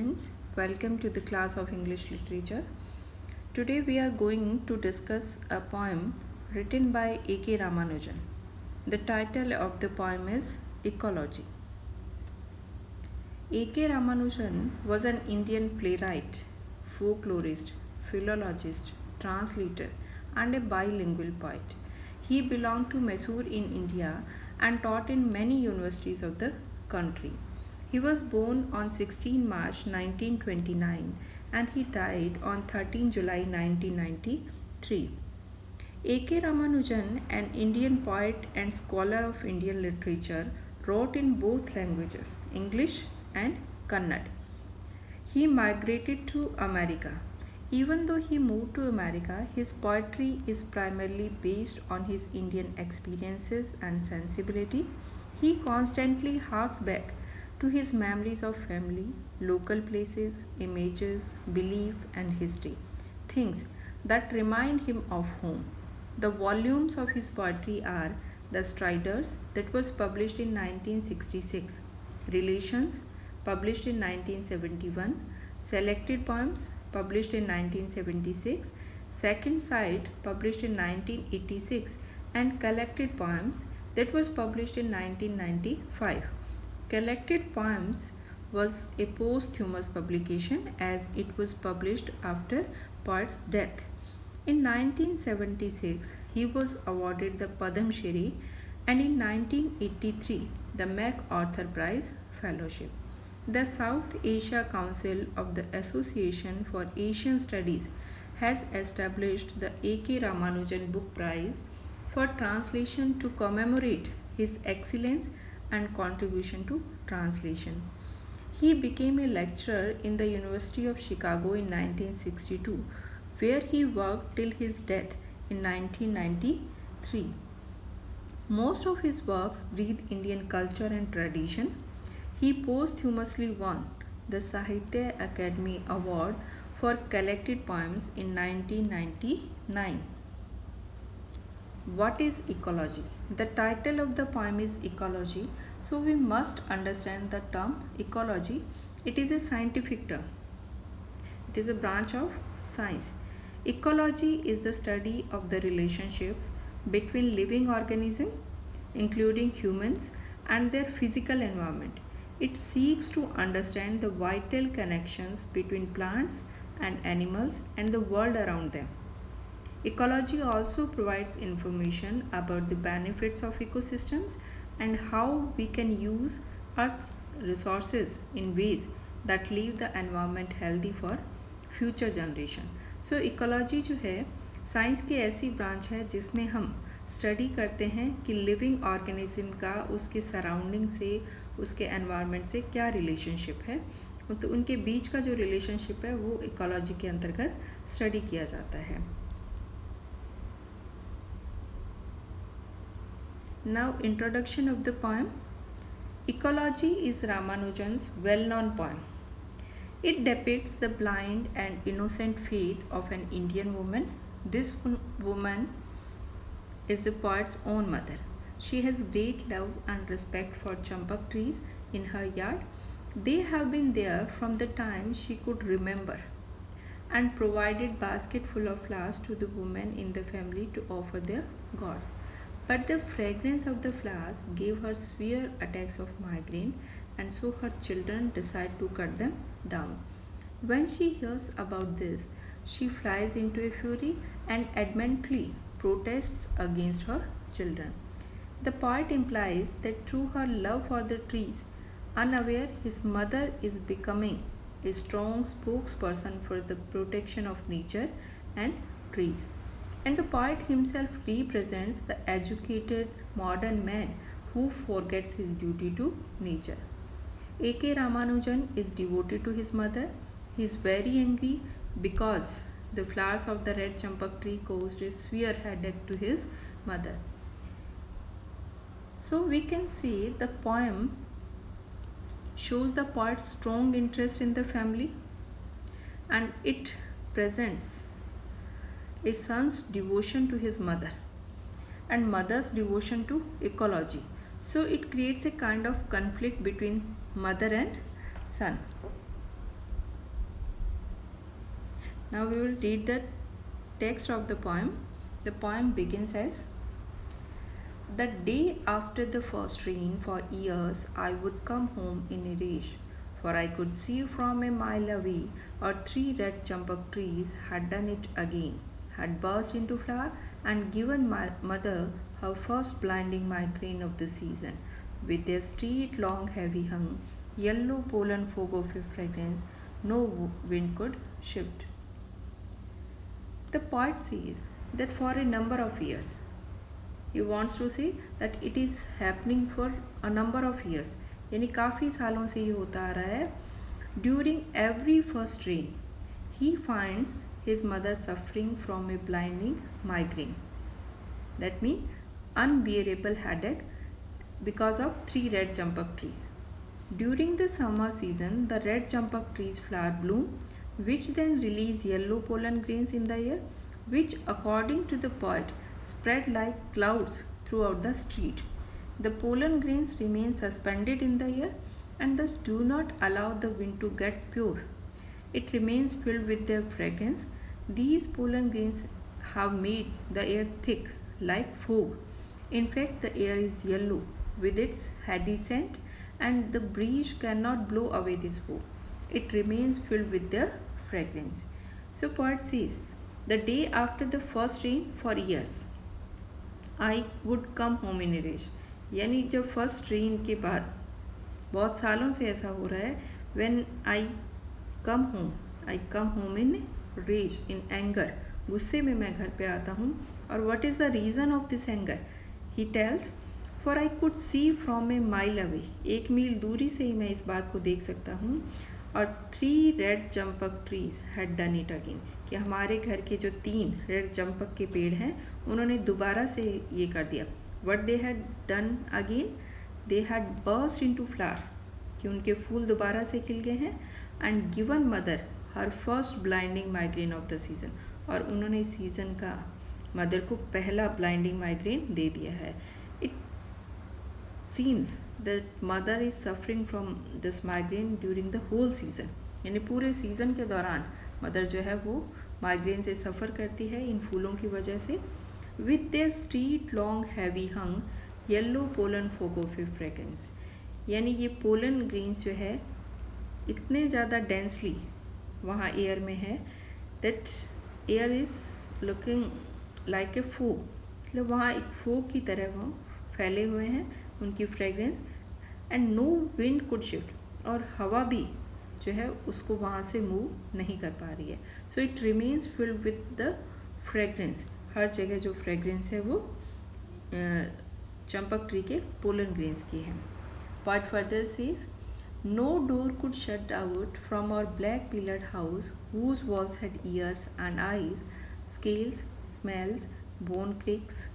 students, welcome to the class of English literature. Today we are going to discuss a poem written by A.K. Ramanujan. The title of the poem is Ecology. A.K. Ramanujan was an Indian playwright, folklorist, philologist, translator, and a bilingual poet. He belonged to Mysore in India and taught in many universities of the country. He was born on 16 March 1929 and he died on 13 July 1993. A.K. Ramanujan, an Indian poet and scholar of Indian literature, wrote in both languages, English and Kannada. He migrated to America. Even though he moved to America, his poetry is primarily based on his Indian experiences and sensibility. He constantly harks back to his memories of family, local places, images, belief, and history, things that remind him of home. The volumes of his poetry are The Striders, that was published in 1966, Relations, published in 1971, Selected Poems, published in 1976, Second Sight, published in 1986, and Collected Poems, that was published in 1995. Collected Poems was a posthumous publication as it was published after poet's death. In 1976, he was awarded the Padma Shri and in 1983 the MacArthur Prize Fellowship. The South Asia Council of the Association for Asian Studies has established the A.K. Ramanujan Book Prize for translation to commemorate his excellence and contribution to translation. He became a lecturer in the University of Chicago in 1962, where he worked till his death in 1993. Most of his works breathe Indian culture and tradition. He posthumously won the Sahitya Akademi Award for Collected Poems in 1999. What is ecology? The title of the poem is Ecology, so we must understand the term ecology. It is a scientific term. It is a branch of science. Ecology is the study of the relationships between living organisms, including humans, and their physical environment. It seeks to understand the vital connections between plants and animals and the world around them. Ecology also provides information about the benefits of ecosystems and how we can use Earth's resources in ways that leave the environment healthy for future generation. So ecology जो है science की ऐसी branch है जिसमें हम study करते हैं कि लिविंग ऑर्गेनिज्म का उसके सराउंडिंग से उसके एनवायरनमेंट से क्या रिलेशनशिप है, तो उनके बीच का जो रिलेशनशिप है वो इकोलॉजी के अंतर्गत स्टडी किया जाता है. Now introduction of the poem. Ecology is Ramanujan's well-known poem. It depicts the blind and innocent faith of an Indian woman. This woman is the poet's own mother. She has great love and respect for champak trees in her yard. They have been there from the time she could remember and provided basketful of flowers to the women in the family to offer their gods. But the fragrance of the flowers gave her severe attacks of migraine, and so her children decide to cut them down. When she hears about this, she flies into a fury and adamantly protests against her children. The poet implies that through her love for the trees, unaware his mother is becoming a strong spokesperson for the protection of nature and trees. And the poet himself represents the educated modern man who forgets his duty to nature. A.K. Ramanujan is devoted to his mother. He is very angry because the flowers of the red champak tree caused a severe headache to his mother. So we can see the poem shows the poet's strong interest in the family, and it presents a son's devotion to his mother and mother's devotion to ecology. So it creates a kind of conflict between mother and son. Now we will read the text of the poem. The poem begins as: The day after the first rain, for years I would come home in a rage, for I could see from a mile away our three red champak trees had done it again, had burst into flower and given my mother her first blinding migraine of the season, with their straight, long, heavy hung, yellow pollen fog of a fragrance no wind could shift. The poet says that for a number of years, he wants to say that it is happening for a number of years, यानी काफ़ी सालों से ये होता आ रहा है. During every first rain, he finds his mother suffering from a blinding migraine. That means unbearable headache because of three red champak trees. During the summer season, the red champak trees flower bloom, which then release yellow pollen grains in the air, which according to the poet spread like clouds throughout the street. The pollen grains remain suspended in the air and thus do not allow the wind to get pure. It remains filled with their fragrance. These pollen grains have made the air thick like fog. In fact, the air is yellow with its heady scent, and the breeze cannot blow away this fog. It remains filled with their fragrance. So poet says, the day after the first rain for years, I would come home in a rage. यानी जब first rain के बाद बहुत सालों से ऐसा हो रहा है. When I come home in rage, in anger. गुस्से में मैं घर पे आता हूँ. और what is the reason of this anger? He tells, for I could see from a mile away. एक मील दूरी से ही मैं इस बात को देख सकता हूँ. और 3 red Champak trees had done it again, कि हमारे घर के जो 3 रेड चंपक के पेड़ हैं उन्होंने दोबारा से ये कर दिया. What they had done again, they had burst into flower, कि उनके फूल दोबारा से खिल गए हैं. And given mother her first blinding migraine of the season, और उन्होंने इस सीज़न का मदर को पहला ब्लाइंडिंग माइग्रेन दे दिया है. It seems that mother is suffering from this migraine during the whole season, यानी पूरे सीज़न के दौरान मदर जो है वो माइग्रेन से सफ़र करती है इन फूलों की वजह से. With their street long heavy hung yellow pollen fog of A fragrance, यानी ये पोलन ग्रेन्स जो है इतने ज़्यादा डेंसली वहाँ एयर में है that air is looking like a fog, मतलब वहाँ एक फोग की तरह वो फैले हुए हैं उनकी fragrance. And no wind could shift, और हवा भी जो है उसको वहाँ से मूव नहीं कर पा रही है. So it remains filled with the fragrance. हर जगह जो फ्रेगरेंस है वो चंपक ट्री के पोलन ग्रेन्स की है. But further says, no door could shut out from our black pillared house whose walls had ears and eyes, scales, smells, bone creaks,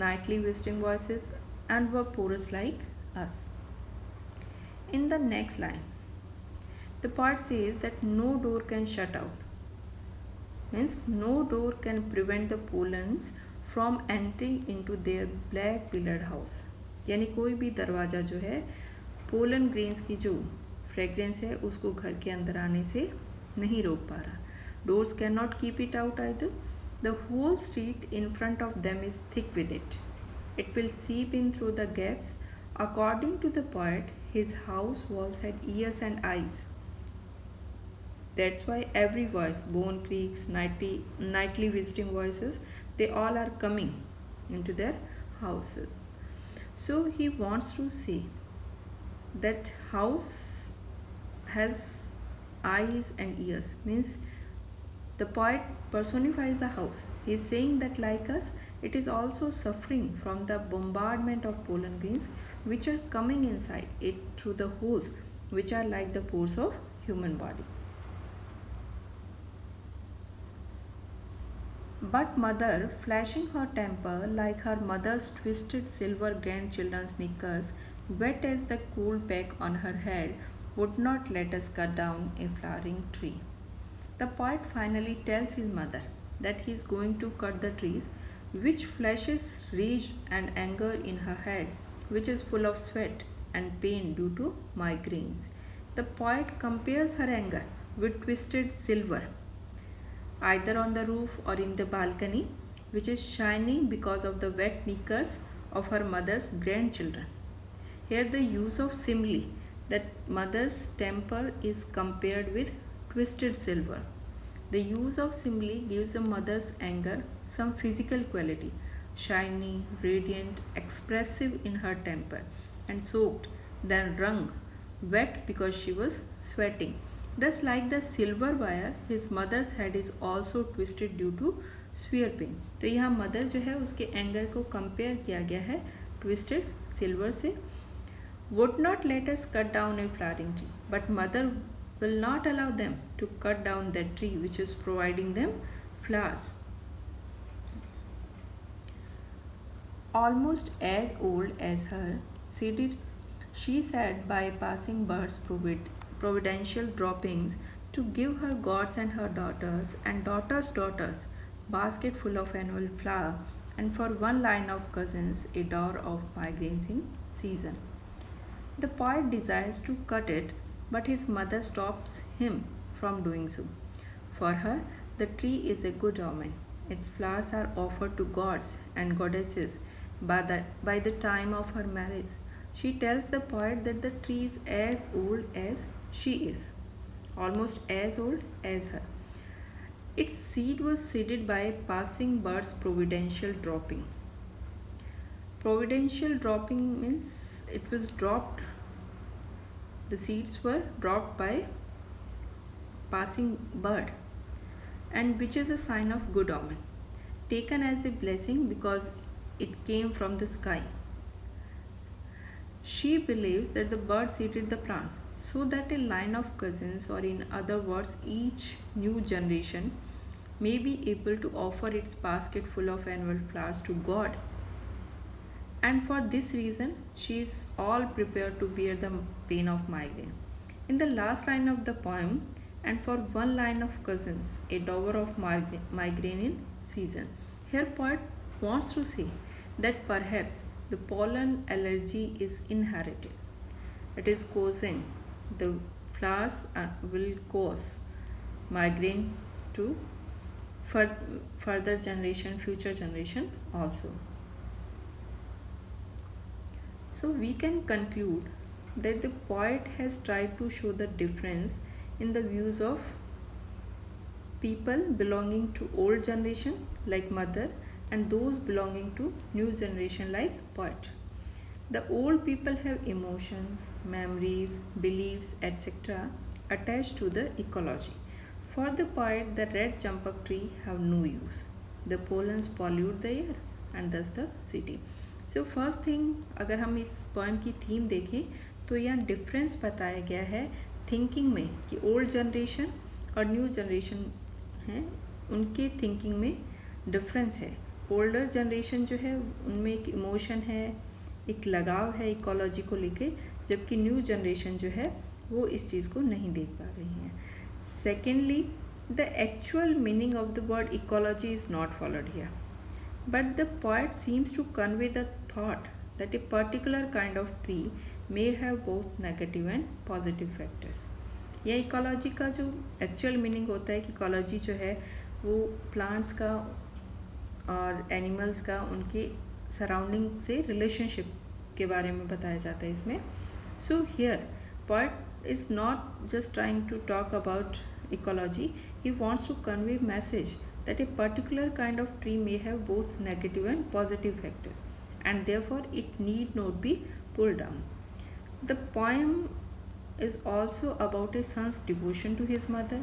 nightly whistling voices, and were porous like us. In the next line, the poet says that no door can shut out, means no door can prevent the pollens from entering into their black pillared house. यानी कोई भी दरवाज़ा जो है pollen grains की जो fragrance है उसको घर के अंदर आने से नहीं रोक पा रहा. Doors can not keep it out either. The whole street in front of them is thick with it. It will seep in through the gaps. According to the poet, his house walls had ears and eyes. That's why every voice, bone creaks, nightly visiting voices, they all are coming into their house. So he wants to say that house has eyes and ears, means the poet personifies the house. He is saying that like us, it is also suffering from the bombardment of pollen grains which are coming inside it through the holes which are like the pores of human body. But mother, flashing her temper like her mother's twisted silver grandchildren's knickers, wet as the cool peck on her head, would not let us cut down a flowering tree. The poet finally tells his mother that he is going to cut the trees, which flashes rage and anger in her head, which is full of sweat and pain due to migraines. The poet compares her anger with twisted silver. either on the roof or in the balcony, which is shining because of the wet knickers of her mother's grandchildren. Here, the use of simile, that mother's temper is compared with twisted silver. The use of simile gives the mother's anger some physical quality, shiny, radiant, expressive in her temper, and soaked, then wrung, wet because she was sweating. Thus, like the silver wire, his mother's head is also twisted due to severe pain. तो यहाँ mother जो है उसके anger को compare किया गया है twisted silver से. Would not let us cut down a flowering tree, but mother will not allow them to cut down that tree which is providing them flowers. Almost as old as her, she sat by passing birds' providential droppings to give her gods and her daughters and daughters' daughters basket full of annual flower, and for one line of cousins a dower of migraines in season. The poet desires to cut it, but his mother stops him from doing so. For her, the tree is a good omen. Its flowers are offered to gods and goddesses by the time of her marriage. She tells the poet that the tree is as old as she is, almost as old as her. Its seed was seeded by a passing bird's providential dropping. Providential dropping means it was dropped, the seeds were dropped by passing bird, and which is a sign of good omen, taken as a blessing because it came from the sky. She believes that the bird seeded the plants so that a line of cousins, or in other words, each new generation, may be able to offer its basket full of annual flowers to God. And for this reason, she is all prepared to bear the pain of migraine. In the last line of the poem, and for one line of cousins, a dower of migraine in season. Here, poet wants to say that perhaps the pollen allergy is inherited. It is causing the flowers will cause migraine to further generation, future generation also. So we can conclude that the poet has tried to show the difference in the views of people belonging to old generation like mother and those belonging to new generation like poet. The old people have emotions, memories, beliefs, etc. attached to the ecology. For the poet, the red champak tree have no use. The pollens pollute the air and thus the city. So first thing, अगर हम इस poem की theme देखें तो यहाँ difference बताया गया है थिंकिंग में कि ओल्ड जनरेशन और न्यू जनरेशन हैं, उनके थिंकिंग में डिफरेंस है. ओल्डर जनरेशन जो है उनमें एक इमोशन है, एक लगाव है इकोलॉजी को लेके, जबकि न्यू जनरेशन जो है वो इस चीज़ को नहीं देख पा रही है. Secondly, the actual meaning of the word ecology is not followed here, but the poet seems to convey the thought that a particular kind of tree may have both negative and positive factors. यह ecology का जो actual meaning होता है कि ecology जो है वो plants का और एनिमल्स का उनके सराउंडिंग से रिलेशनशिप के बारे में बताया जाता है इसमें. So here poet is not just trying to talk about ecology, he wants to convey message that a particular kind of tree may have both negative and positive factors, and therefore it need not be pulled down. The poem is also about a son's devotion to his mother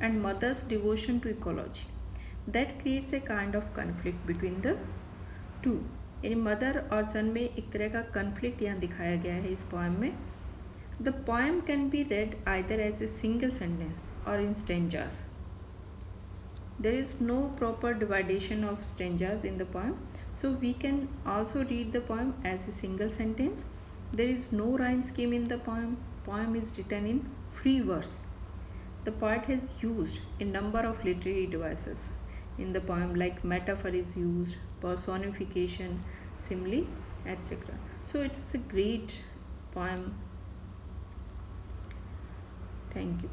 and mother's devotion to ecology. That creates a kind of conflict between the two. यानी mother और सन में एक तरह का conflict यहाँ दिखाया गया है इस poem में. The poem can be read either as a single sentence or in stanzas. There is no proper division of stanzas in the poem, so we can also read the poem as a single sentence. There is no rhyme scheme in the poem. Poem is written in free verse. The poet has used a number of literary devices in the poem, like metaphor is used, personification, simile, etc. So it's a great poem. Thank you.